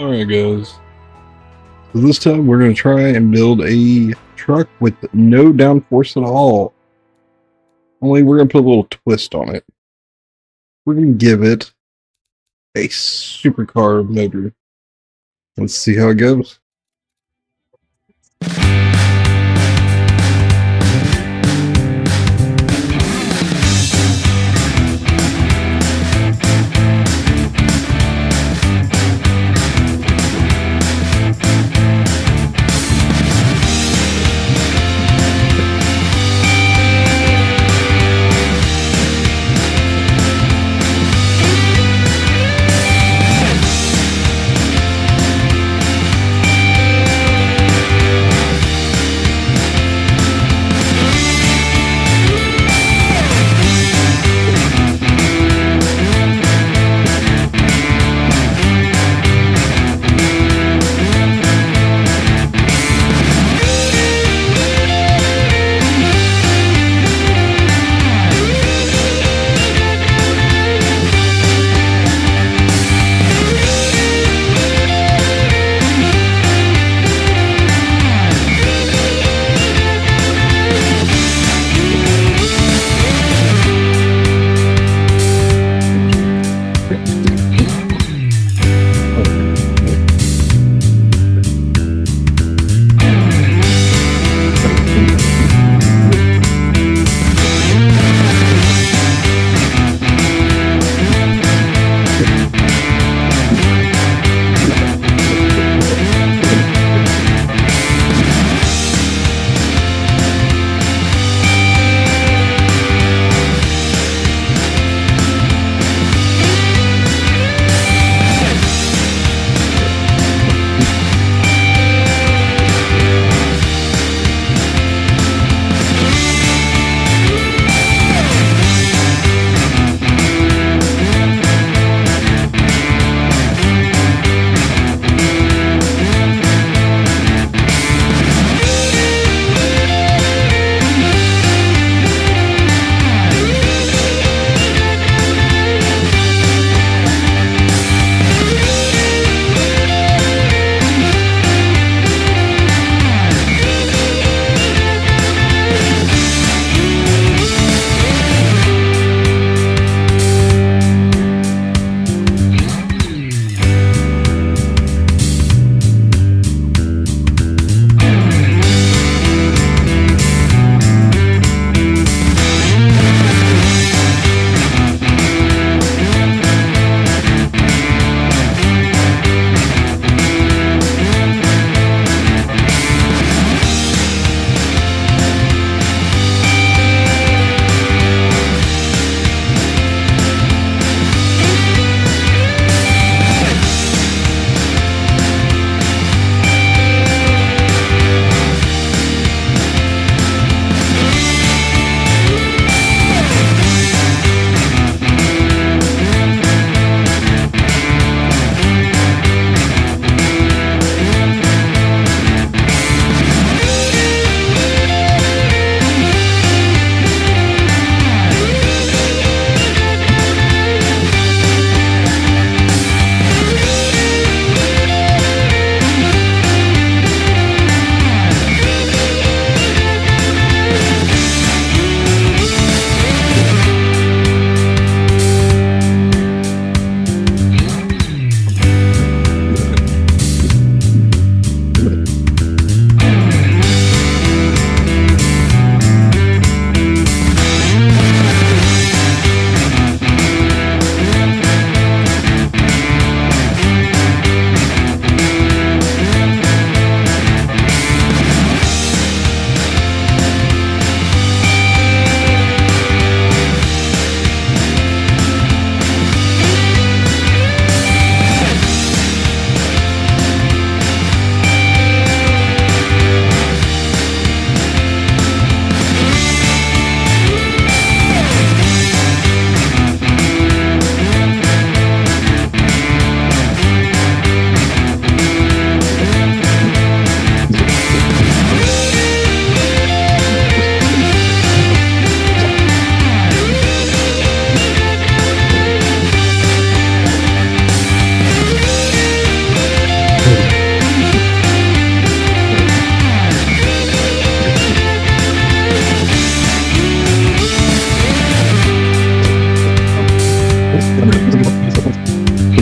Alright guys, so this time we're going to try and build a truck with no downforce at all. Only we're going to put a little twist on it. We're going to give it a supercar motor. Let's see how it goes.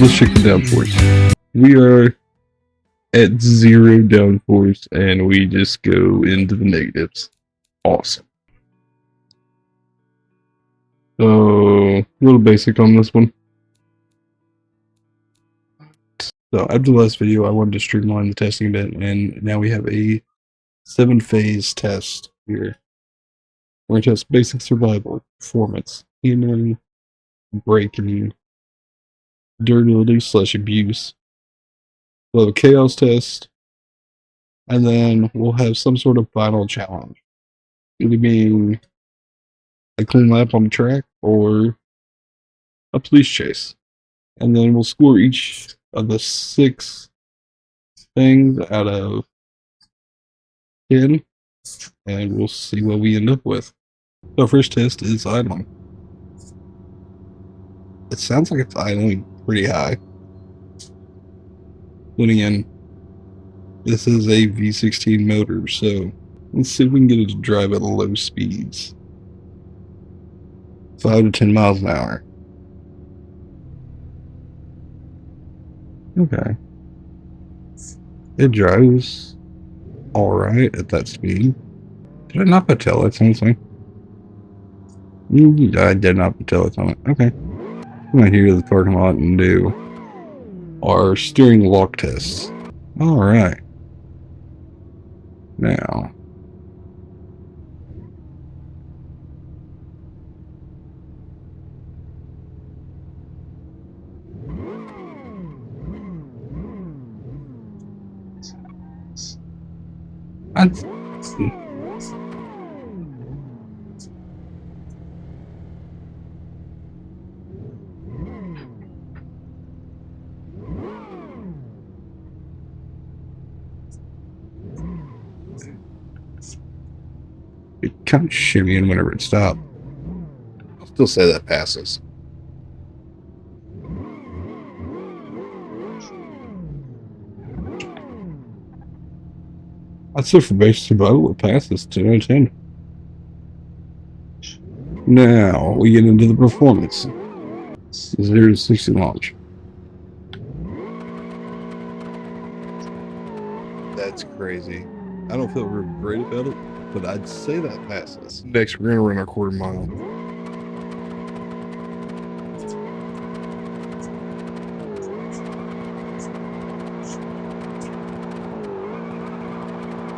let's check the downforce. We are at 0 downforce, and we just go into the negatives. Awesome. So, a little basic on this one. So after the last video, I wanted to streamline the testing a bit, and now we have a 7-phase test here. We're going to test basic survival, performance, handling, braking, durability / abuse. We'll have a chaos test, and then we'll have some sort of final challenge. Either being a clean lap on the track or a police chase. And then we'll score each of the 6 things out of 10, and we'll see what we end up with. So our first test is idling. It sounds like it's idling pretty high. Then again, this is a V16 motor, so let's see if we can get it to drive at low speeds. 5 to 10 miles an hour. Okay. It drives alright at that speed. Did I not tell it something? I did not tell it something. Okay. I'm going to go to the parking lot and do our steering lock test. Alright. Now. It kind of shimmying whenever it stopped. I'll still say that passes. I'd say for basic survival, it passes 10 out of 10. Now we get into the performance. 0 to 60 launch. That's crazy. I don't feel real great about it, but I'd say that passes. Next, we're gonna run our quarter mile.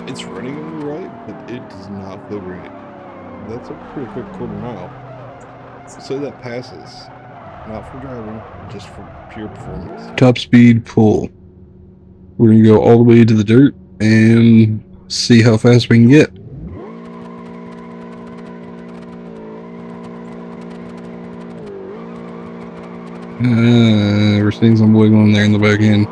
It's running all right, but it does not feel great. That's a pretty quick quarter mile. So that passes. Not for driving, just for pure performance. Top speed pull. We're gonna go all the way to the dirt and see how fast we can get. We're seeing some wiggling there in the back end.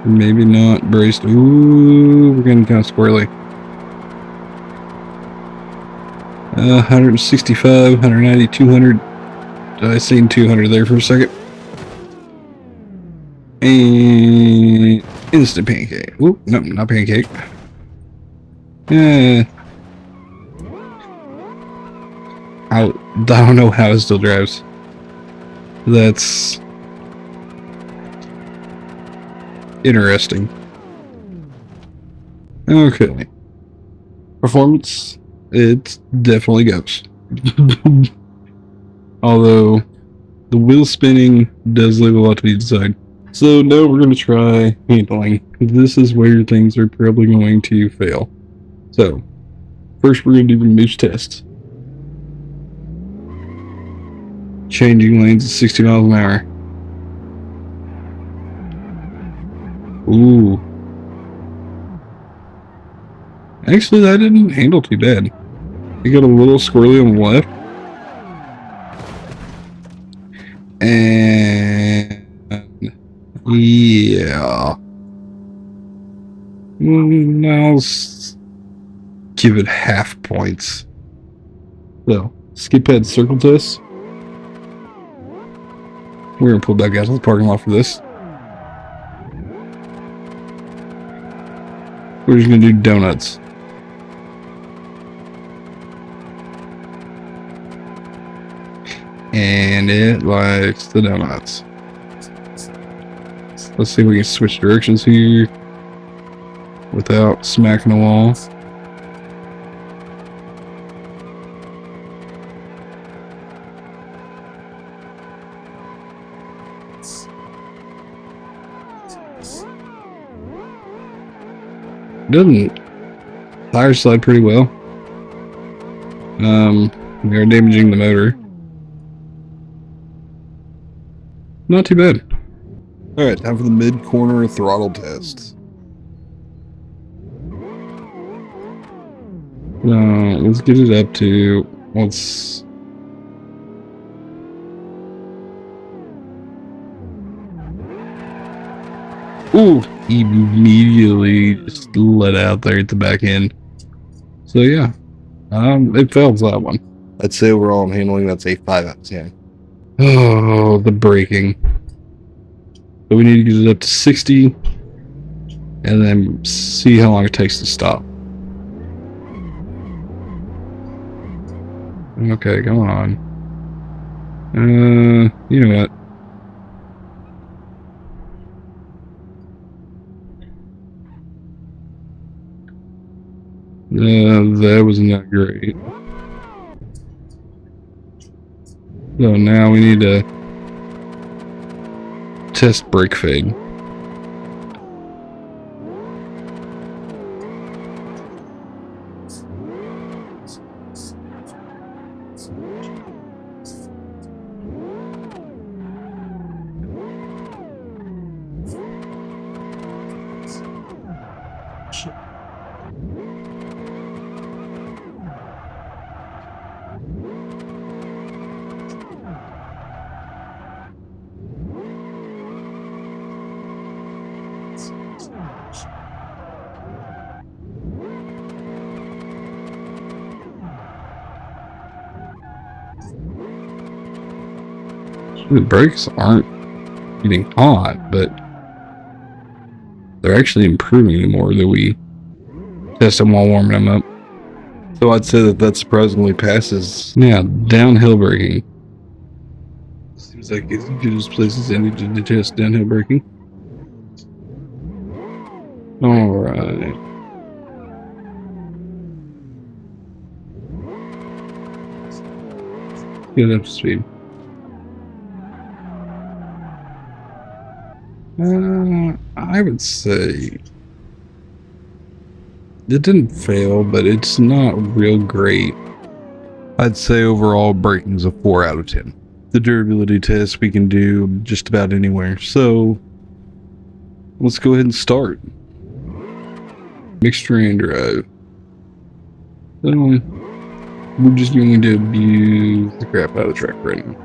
Maybe not braced. Ooh, we're getting kind of squirrely. 165, 190, 200. I seen 200 there for a second. And instant pancake. Whoop, no, not pancake. I don't know how it still drives. That's interesting. Okay. Performance, it definitely goes. Although the wheel spinning does leave a lot to be desired. So now we're going to try handling. This is where things are probably going to fail. So first we're going to do the moose test. Changing lanes at 60 miles an hour. Ooh. Actually, that didn't handle too bad. It got a little squirrely on the left. And yeah. Now let's give it half points. So, skip ahead circle test. We're gonna pull back out to the parking lot for this. We're just gonna do donuts. And it likes the donuts. Let's see if we can switch directions here without smacking the wall. Doesn't tire slide pretty well. We are damaging the motor. Not too bad. Alright, time for the mid-corner throttle test. Let's get it up to, let's... Ooh! Immediately just let out there at the back end. So yeah, it fails that one. I'd say overall in handling, that's a 5 out of 10. Oh, the braking. So we need to get it up to 60 and then see how long it takes to stop. Okay, come on. You know what? That was not great. So now we need to test brake fade. The brakes aren't getting hot, but they're actually improving the more that we test them while warming them up. So I'd say that surprisingly passes. Yeah, downhill braking. Seems like as good as places I need to test downhill braking. Alright. Get up to speed. I would say it didn't fail, but it's not real great. I'd say overall braking's a 4 out of 10. The durability test we can do just about anywhere. So let's go ahead and start. BeamNG.drive. We're just going to abuse the crap out of the track right now.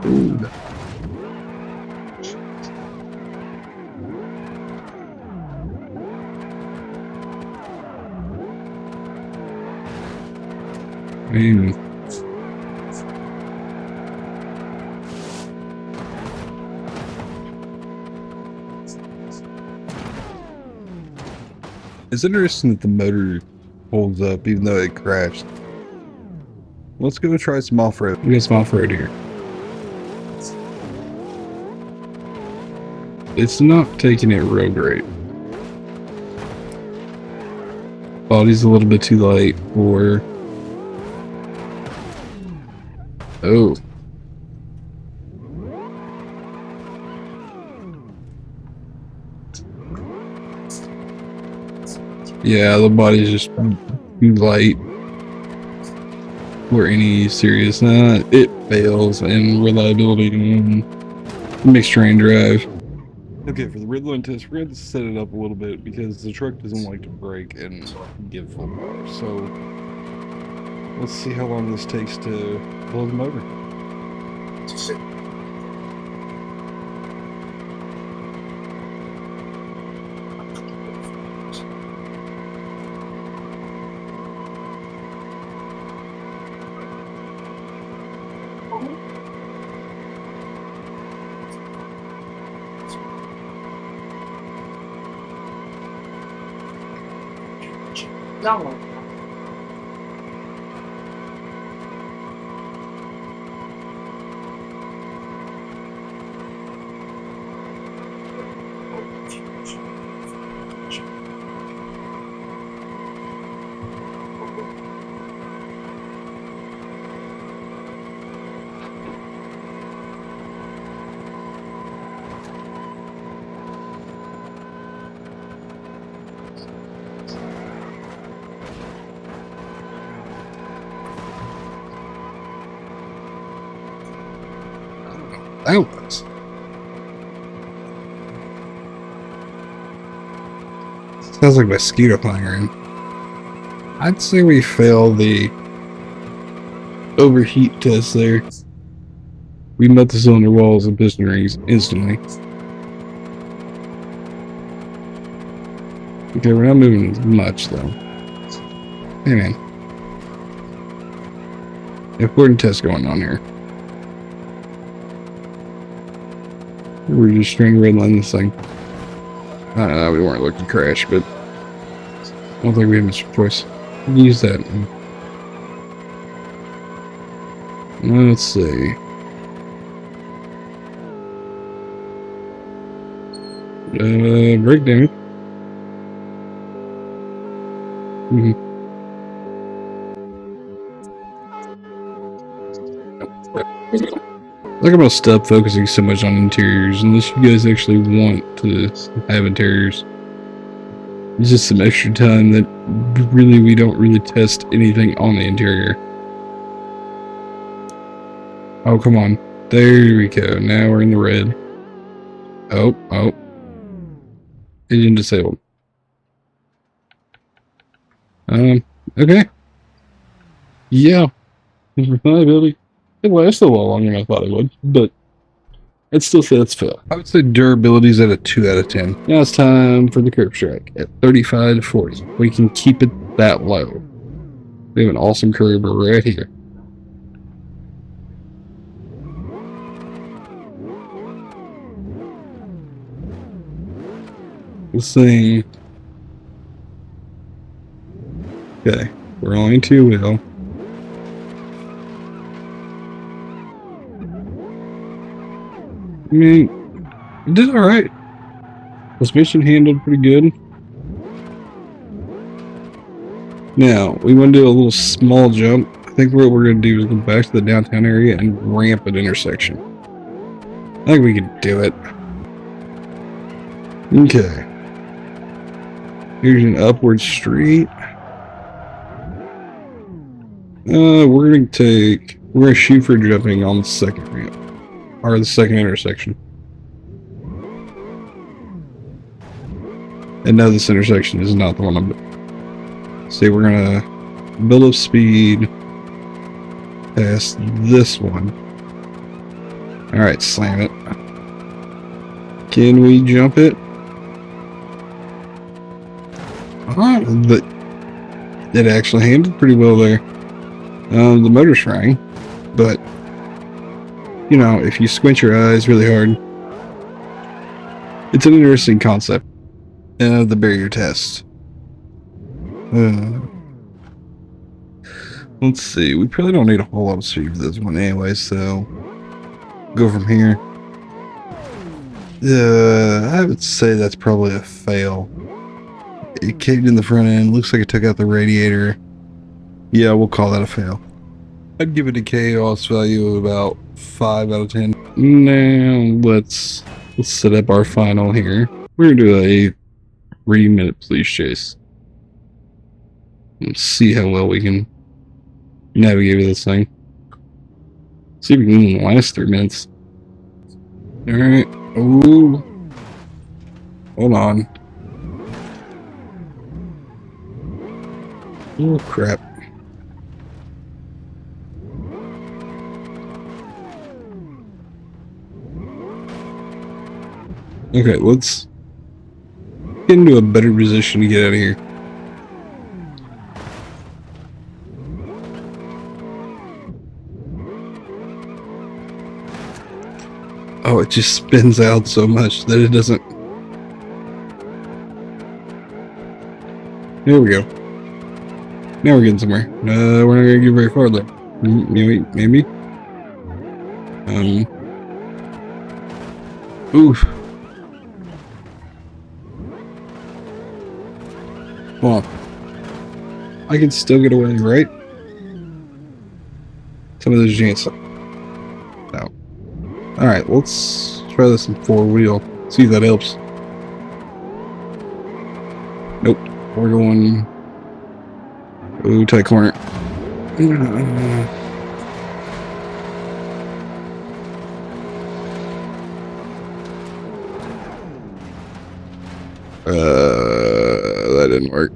Ooh. It's interesting that the motor holds up even though it crashed. Let's go try some off-road. We got some off-road here. It's not taking it real great. Body's a little bit too light for... Oh. Yeah, the body's just too light for any serious. It fails in reliability and mixed terrain drive. Okay, for the Riddler test, we're going to set it up a little bit because the truck doesn't like to brake and give full power. So let's see how long this takes to blow the motor. That was. Sounds like a mosquito flying around. I'd say we fail the overheat test there. We melt the cylinder walls and piston rings instantly. Okay, we're not moving much though. Hey man. Important test going on here. We're just trying to redline this thing. I don't know, we weren't looking to crash, but I don't think we have much choice. Use that. Let's see. Brake damage. Like, I'm gonna stop focusing so much on interiors unless you guys actually want to have interiors. It's just some extra time that really we don't really test anything on the interior. Oh, come on. There we go. Now we're in the red. Oh. Engine disabled. Okay. Yeah. Reliability. It lasted a lot longer than I thought it would, but it still says fail. I would say durability is at a 2 out of 10. Now it's time for the curb strike at 35 to 40. We can keep it that low. We have an awesome curb right here. This thing. Okay, we're only 2 wheel. I mean, it did alright. Suspension handled pretty good. Now, we want to do a little small jump. I think what we're going to do is go back to the downtown area and ramp at intersection. I think we can do it. Okay. Here's an upward street. We're going to shoot for jumping on the second ramp. Or the second intersection. And now this intersection is not the one I'm... See, we're gonna build up speed past this one. Alright, slam it. Can we jump it? But it actually handled pretty well there. The motor's frying, but you know, if you squint your eyes really hard, it's an interesting concept. The barrier test. Let's see. We probably don't need a whole lot of speed for this one anyway, so go from here. I would say that's probably a fail. It caved in the front end. Looks like it took out the radiator. Yeah, we'll call that a fail. I'd give it a chaos value of about 5 out of 10. Now let's set up our final here. We're gonna do a 3-minute police chase. Let's see how well we can navigate with this thing. See if we can even last 3 minutes. Alright. Ooh. Hold on. Oh crap. Okay, let's get into a better position to get out of here. Oh, it just spins out so much that it doesn't... There we go. Now we're getting somewhere. We're not gonna get very far though. Maybe. Oof. Come on. I can still get away, right? Some of those chance. No. Alright, let's try this in 4-wheel. See if that helps. Nope. We're going... Ooh, tight corner. That didn't work.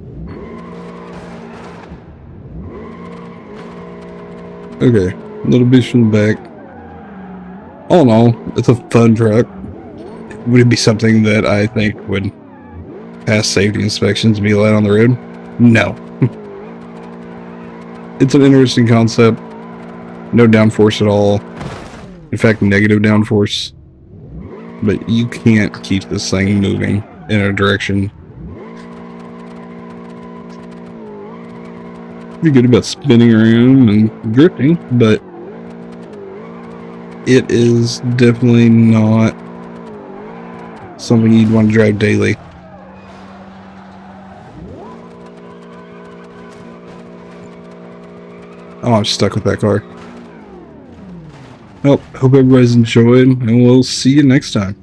Okay, little bit from the back. All in all, it's a fun truck. Would it be something that I think would pass safety inspections and be allowed on the road? No. It's an interesting concept. No downforce at all. In fact, negative downforce. But you can't keep this thing moving in a direction. Be good about spinning around and drifting, but it is definitely not something you'd want to drive daily. Oh, I'm stuck with that car. Well, hope everybody's enjoyed, and we'll see you next time.